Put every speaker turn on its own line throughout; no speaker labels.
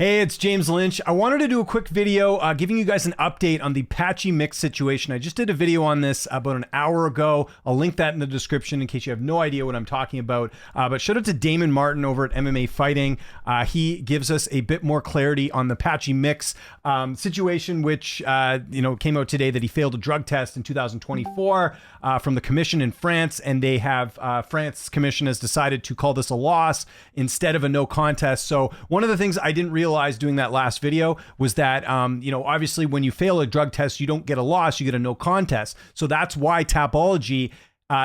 Hey, it's James Lynch. I wanted to do a quick video giving you guys an update on the Patchy mix situation. I just did a video on this about an hour ago. I'll link that in the description in case you have no idea what I'm talking about. But shout out to Damon Martin over at MMA Fighting. He gives us a bit more clarity on the Patchy mix situation, which came out today that he failed a drug test in 2024 from the commission in France, and they have France commission has decided to call this a loss instead of a no contest. So one of the things I didn't realize doing that last video was that, obviously when you fail a drug test, you don't get a loss, you get a no contest. So that's why Tapology,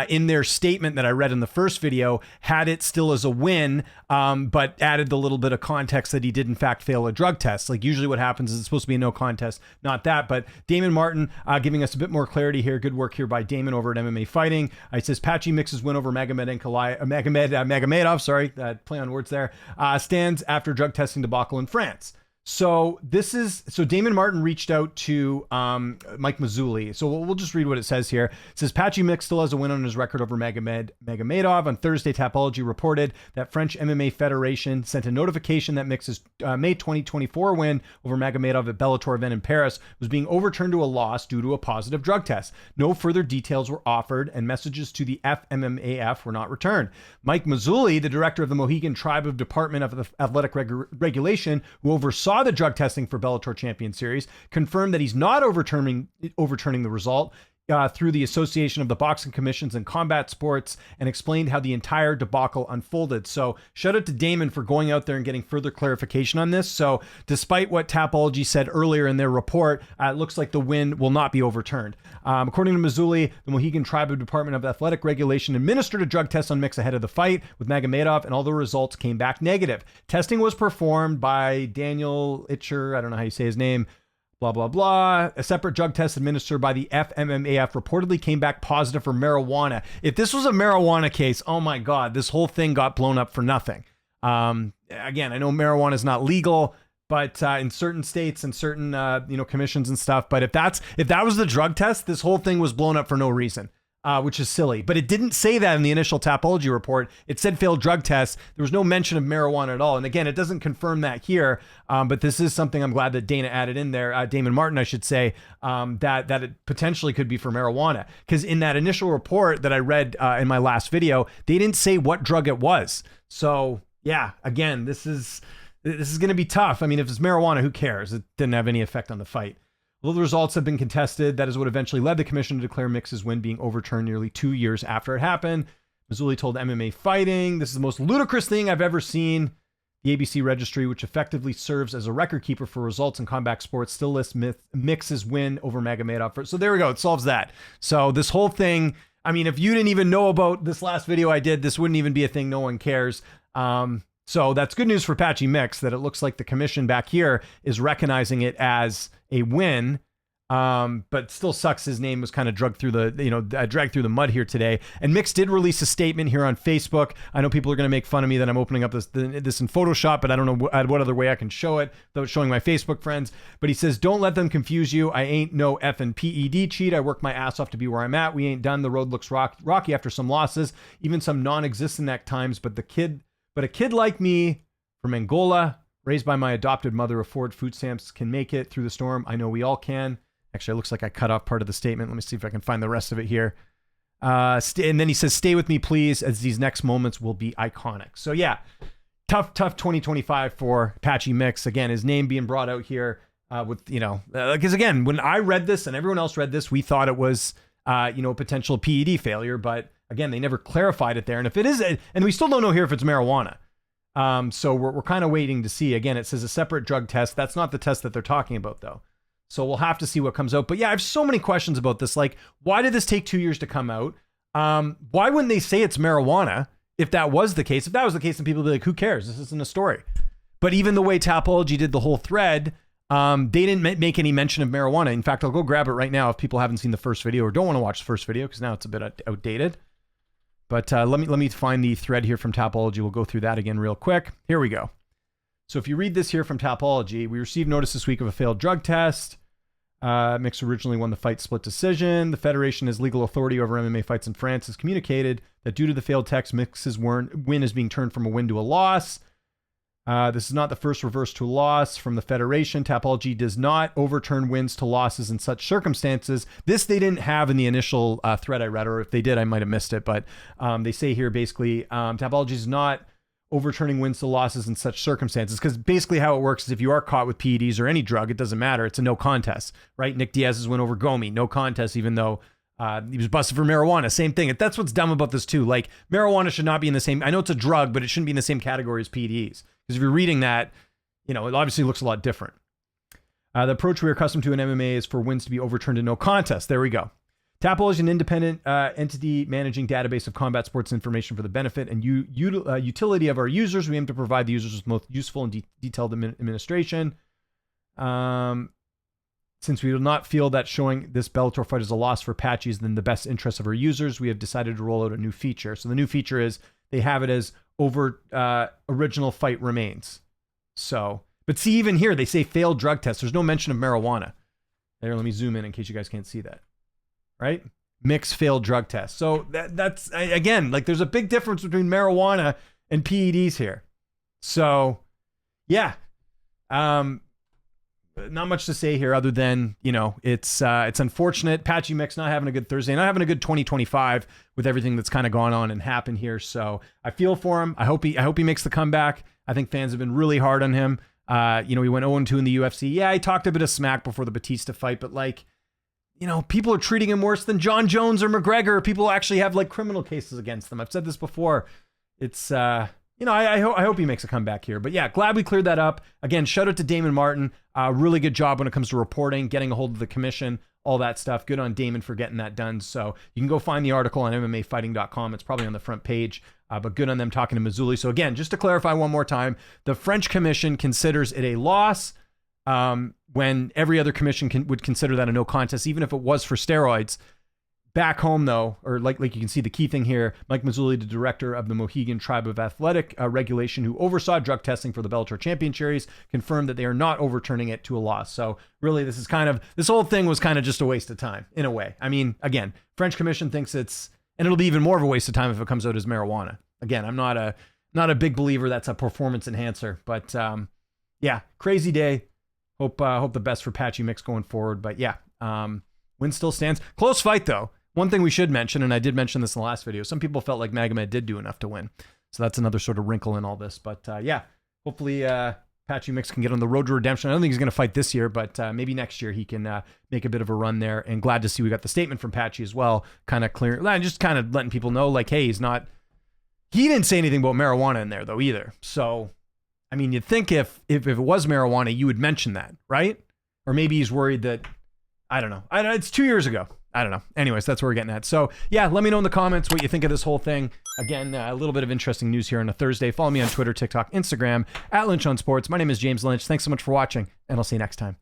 in their statement that I read in the first video, had it still as a win, but added the little bit of context that he did in fact fail a drug test. Like usually what happens is it's supposed to be a no contest, not that. But Damon Martin giving us a bit more clarity here. Good work here by Damon over at MMA Fighting. It says Patchy mix's win over Magomedov, sorry, play on words there, stands after drug testing debacle in France. So Damon Martin reached out to Mike Mazzulli. So we'll just read what it says here. It says Patchy Mix still has a win on his record over Magomedov. On Thursday, Tapology reported that French MMA Federation sent a notification that Mix's May 2024 win over Magomedov at Bellator event in Paris was being overturned to a loss due to a positive drug test. No further details were offered, and messages to the FMMAF were not returned. Mike Mazzulli, the director of the Mohegan Tribe of Department of Athletic Regulation, who oversaw the drug testing for Bellator Champion Series, confirmed that he's not overturning the result through the Association of the Boxing Commissions and Combat Sports, and explained how the entire debacle unfolded. So shout out to Damon for going out there and getting further clarification on this. So despite what Tapology said earlier in their report, it looks like the win will not be overturned. According to Mazzulli, the Mohegan Tribe of Department of Athletic Regulation administered a drug test on Mix ahead of the fight with Magomedov, and all the results came back negative. Testing was performed by Daniel Itcher, I don't know how you say his name, blah, blah, blah. A separate drug test administered by the FMMAF reportedly came back positive for marijuana. If this was a marijuana case, oh my God, this whole thing got blown up for nothing. Again, I know marijuana is not legal, but in certain states and certain commissions and stuff. But if that was the drug test, this whole thing was blown up for no reason. Which is silly, but it didn't say that in the initial Tapology report. It said failed drug test. There was no mention of marijuana at all. And again, it doesn't confirm that here, but this is something I'm glad that Dana added in there, Damon Martin, I should say, that it potentially could be for marijuana. Because in that initial report that I read in my last video, they didn't say what drug it was. So yeah, again, this is going to be tough. I mean, if it's marijuana, who cares? It didn't have any effect on the fight. Although the results have been contested, that is what eventually led the commission to declare Mix's win being overturned nearly 2 years after it happened. Mazzulli told MMA Fighting, "This is the most ludicrous thing I've ever seen. The ABC registry, which effectively serves as a record keeper for results in combat sports, still lists Mix's win over Magomedov." So there we go. It solves that. So this whole thing, I mean, if you didn't even know about this last video I did, this wouldn't even be a thing. No one cares. So that's good news for Patchy Mix, that it looks like the commission back here is recognizing it as a win. But still sucks his name was kind of dragged through the mud here today. And Mix did release a statement here on Facebook. I know people are going to make fun of me that I'm opening up this in Photoshop, but I don't know what other way I can show it without showing my Facebook friends. But he says, "Don't let them confuse you. I ain't no effing PED cheat. I work my ass off to be where I'm at. We ain't done. The road looks rocky after some losses, even some non-existent at times. But a kid like me from Angola, raised by my adopted mother of four food stamps, can make it through the storm. I know we all can." Actually, it looks like I cut off part of the statement. Let me see if I can find the rest of it here. And then he says, "Stay with me, please, as these next moments will be iconic." So yeah, tough 2025 for Patchy Mix. Again, his name being brought out here because again, when I read this and everyone else read this, we thought it was, a potential PED failure. But again, they never clarified it there. And if it is, and we still don't know here if it's marijuana. So we're kind of waiting to see. Again, it says a separate drug test. That's not the test that they're talking about, though. So we'll have to see what comes out. But yeah, I have so many questions about this. Like, why did this take 2 years to come out? Why wouldn't they say it's marijuana if that was the case? If that was the case, then people would be like, who cares? This isn't a story. But even the way Tapology did the whole thread, they didn't make any mention of marijuana. In fact, I'll go grab it right now if people haven't seen the first video or don't want to watch the first video, because now it's a bit outdated. But let me find the thread here from Tapology. We'll go through that again real quick. Here we go. So if you read this here from Tapology, we received notice this week of a failed drug test. Mix originally won the fight split decision. The Federation, as legal authority over MMA fights in France, has communicated that due to the failed test, Mix's win is being turned from a win to a loss. This is not the first reverse to loss from the Federation. Tapology does not overturn wins to losses in such circumstances. This they didn't have in the initial thread I read, or if they did, I might have missed it. But they say here basically, Tapology is not overturning wins to losses in such circumstances, because basically how it works is if you are caught with PEDs or any drug, it doesn't matter. It's a no contest, right? Nick Diaz's win over Gomi, no contest, even though he was busted for marijuana. Same thing. That's what's dumb about this too. Like, marijuana should not be in the same, I know it's a drug, but it shouldn't be in the same category as PEDs. Because if you're reading that, it obviously looks a lot different. The approach we are accustomed to in MMA is for wins to be overturned in no contest. There we go. Tapology is an independent entity managing database of combat sports information for the benefit and utility of our users. We aim to provide the users with most useful and detailed administration. Since we do not feel that showing this Bellator fight as a loss for Patchy is in the best interest of our users, we have decided to roll out a new feature. So the new feature is they have it as original fight remains. So, but see, even here, they say failed drug test. There's no mention of marijuana. There, let me zoom in case you guys can't see that. Right? Mixed failed drug test. So that's, again, like there's a big difference between marijuana and PEDs here. So, yeah. Not much to say here other than, it's unfortunate. Patchy Mix not having a good Thursday, not having a good 2025 with everything that's kind of gone on and happened here. So I feel for him. I hope he makes the comeback. I think fans have been really hard on him. He went 0-2 in the UFC. Yeah, he talked a bit of smack before the Batista fight, but people are treating him worse than John Jones or McGregor. People actually have criminal cases against them. I've said this before. It's, I hope he makes a comeback here. But yeah, glad we cleared that up. Again, shout out to Damon Martin. Really good job when it comes to reporting, getting a hold of the commission, all that stuff. Good on Damon for getting that done. So you can go find the article on MMAfighting.com. It's probably on the front page, but good on them talking to Mazzulli. So again, just to clarify one more time, the French commission considers it a loss when every other commission would consider that a no contest, even if it was for steroids. Back home, though, or like you can see the key thing here, Mike Mazzulli, the director of the Mohegan Tribe of Athletic Regulation, who oversaw drug testing for the Bellator Champion Series, confirmed that they are not overturning it to a loss. So really, this whole thing was kind of just a waste of time, in a way. I mean, again, French Commission thinks and it'll be even more of a waste of time if it comes out as marijuana. Again, I'm not a big believer that's a performance enhancer, but yeah, crazy day. Hope the best for Patchy Mix going forward. But yeah, win still stands. Close fight, though. One thing we should mention, and I did mention this in the last video, some people felt like Magomed did do enough to win. So that's another sort of wrinkle in all this. But yeah, hopefully Patchy Mix can get on the road to redemption. I don't think he's going to fight this year, but maybe next year he can make a bit of a run there. And glad to see we got the statement from Patchy as well, kind of clear, just kind of letting people know, hey, he didn't say anything about marijuana in there, though, either. So, I mean, you'd think if it was marijuana, you would mention that, right? Or maybe he's worried that, I don't know. It's 2 years ago. I don't know. Anyways, that's where we're getting at. So yeah, let me know in the comments what you think of this whole thing. Again, a little bit of interesting news here on a Thursday. Follow me on Twitter, TikTok, Instagram, @Lynch on Sports. My name is James Lynch. Thanks so much for watching, and I'll see you next time.